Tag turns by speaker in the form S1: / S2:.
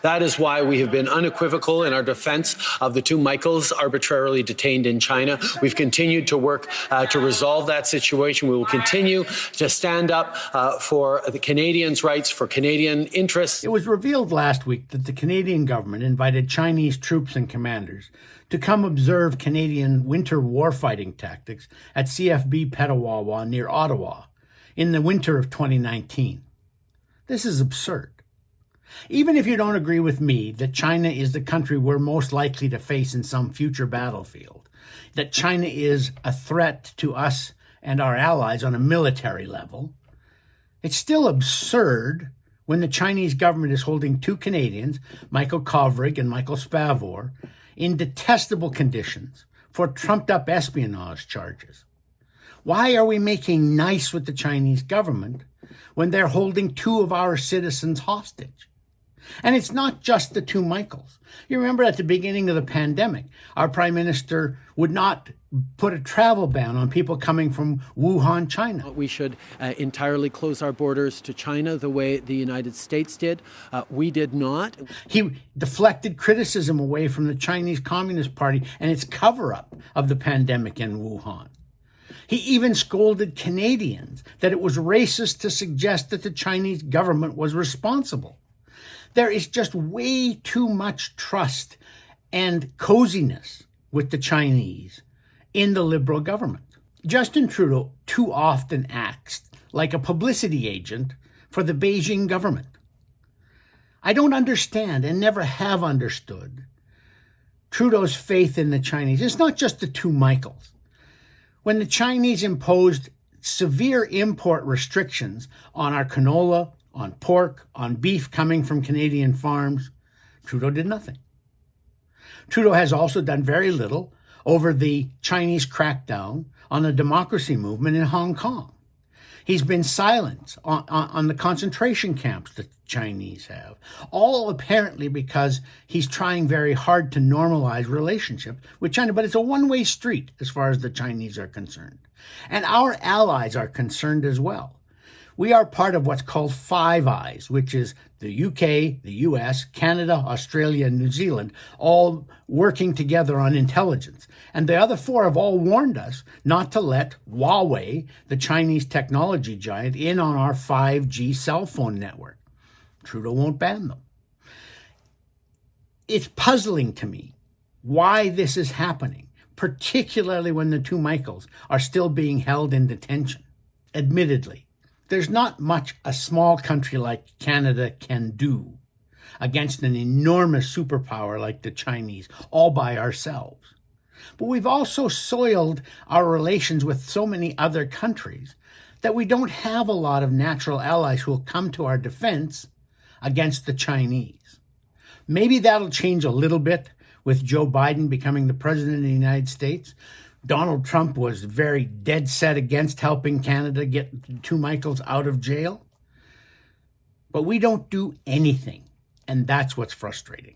S1: That is why we have been unequivocal in our defense of the two Michaels arbitrarily detained in China. We've continued to work to resolve that situation. We will continue to stand up for the Canadians' rights, for Canadian interests.
S2: It was revealed last week that the Canadian government invited Chinese troops and commanders to come observe Canadian winter warfighting tactics at CFB Petawawa near Ottawa in the winter of 2019. This is absurd. Even if you don't agree with me that China is the country we're most likely to face in some future battlefield, that China is a threat to us and our allies on a military level, it's still absurd when the Chinese government is holding two Canadians, Michael Kovrig and Michael Spavor, in detestable conditions for trumped-up espionage charges. Why are we making nice with the Chinese government when they're holding two of our citizens hostage? And it's not just the two Michaels. You remember at the beginning of the pandemic, our prime minister would not put a travel ban on people coming from Wuhan, China.
S1: We should entirely close our borders to China the way the United States did. We did not.
S2: He deflected criticism away from the Chinese Communist Party and its cover-up of the pandemic in Wuhan. He even scolded Canadians that it was racist to suggest that the Chinese government was responsible. There is just way too much trust and coziness with the Chinese in the Liberal government. Justin Trudeau too often acts like a publicity agent for the Beijing government. I don't understand and never have understood Trudeau's faith in the Chinese. It's not just the two Michaels. When the Chinese imposed severe import restrictions on our canola, on pork, on beef coming from Canadian farms, Trudeau did nothing. Trudeau has also done very little over the Chinese crackdown on the democracy movement in Hong Kong. He's been silent on the concentration camps the Chinese have, all apparently because he's trying very hard to normalize relationships with China. But it's a one-way street as far as the Chinese are concerned. And our allies are concerned as well. We are part of what's called Five Eyes, which is the UK, the US, Canada, Australia, and New Zealand, all working together on intelligence. And the other four have all warned us not to let Huawei, the Chinese technology giant, in on our 5G cell phone network. Trudeau won't ban them. It's puzzling to me why this is happening, particularly when the two Michaels are still being held in detention. Admittedly, there's not much a small country like Canada can do against an enormous superpower like the Chinese, all by ourselves. But we've also soiled our relations with so many other countries that we don't have a lot of natural allies who will come to our defense against the Chinese. Maybe that'll change a little bit with Joe Biden becoming the president of the United States. Donald Trump was very dead set against helping Canada get two Michaels out of jail. But we don't do anything, and that's what's frustrating.